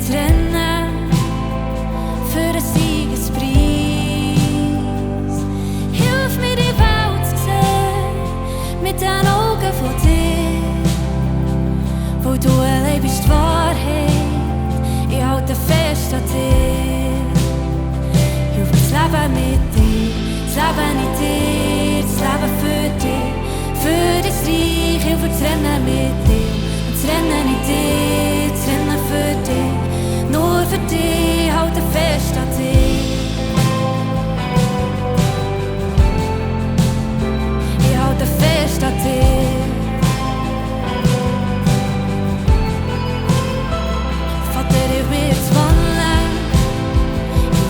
zu rennen für einen Siegespreis. Hilf mir, die Welt zu sehen mit den Augen von dir, wo du allein bist die Wahrheit. Ich halte fest an dir. Hilf mir, das Leben mit dir, das Leben in dir, das Leben für dich, für das Reich. Hilf mir, das Rennen mit dir, und das Rennen in dir, das Rennen für dich, nur für dich. Halte fest an dir. Ich halte fest an dir. Vater, hilf mir zu wandeln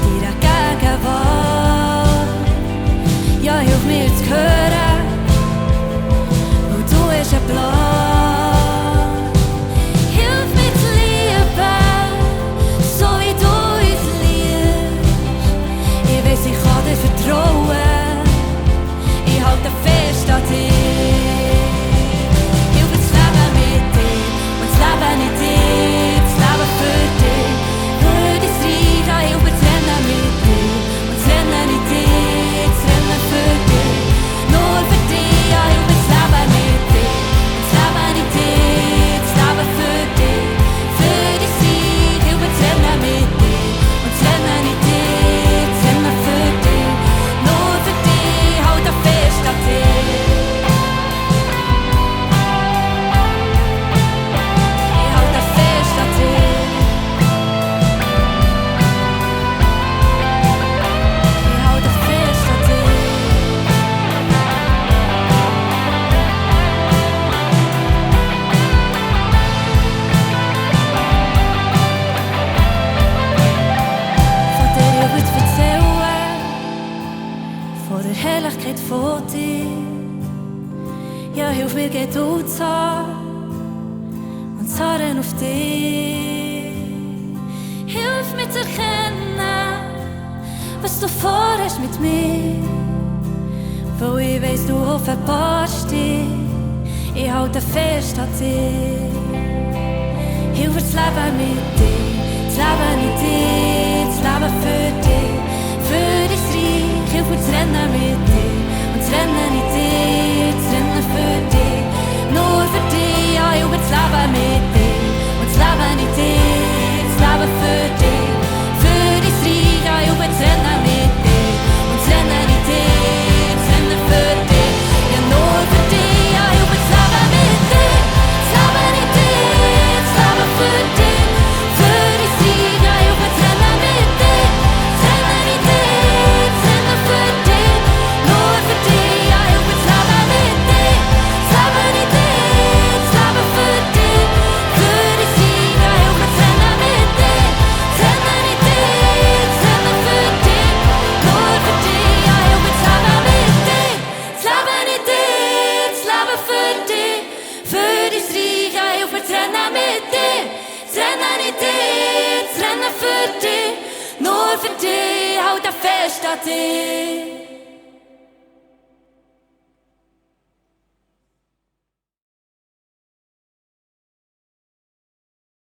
in deiner Gegenwart. Ja, hilf mir zu hören, wo du hast einen Plan. Hilf mir zu lieben, so wie du uns liebst. Ich weiss, ich kann dir vertrauen. Ich halte fest an dir. Hilf mir das Leben mit dir und das Leben in dir, das Leben für dich, für das Reich. Ja, hilf mir das Rennen mit dir und das Rennen in dir, das Rennen für dich, nur für dich. Ja, hilf mir das Leben mit dir und das Leben in dir, das Leben für dich, für das Reich. Hilf mir das Rennen mit dir und das Rennen in dir, das Rennen für dich, nur für dich. Halte fest an dir. Ich halte fest an dir. Ich halte fest an dir. Vater, ich will dir erzählen von der Herrlichkeit von dir. Ja, hilf mir, Geduld zu haben und zu harren auf dich. Hilf mir zu erkennen, was du vorhast mit mir, weil ich weiss, du offenbarst dich. Ich halte fest an dir. Hilf mir das Leben mit dir, das Leben in dir, das Leben für dich, für das Reich. Hilf mir das Rennen mit dir und das Rennen in dir, das Rennen für dich, nur für dich. Ja, hilf mir das Leben mit dir und das Leben in dir, das Leben für dich, für das Reich. Ja, hilf mir das Rennen mit dir und das Rennen in dir, das Rennen für dich, ja, nur für dich. Ja, hilf mir das Leben mit dir, das Leben in dir, das Leben für dich, für das Reich. Ja, hilf mir das Rennen mit dir, das Rennen in dir, das Rennen für dich, nur für dich. Ja, hilf mir das Leben mit dir, das Leben in dir, das Leben für dich, für das Reich. Ja, hilf mir das Rennen mit dir, das Rennen in dir, das Rennen für dich, nur für dich. Ja, hilf mir das Leben mit dir, das Leben in dir, das Leben für dich, für das Reich. Ja, hilf mir das Rennen mit dir, das Rennen in dir, das Rennen für dich, nur für dich. Halte fest an dir.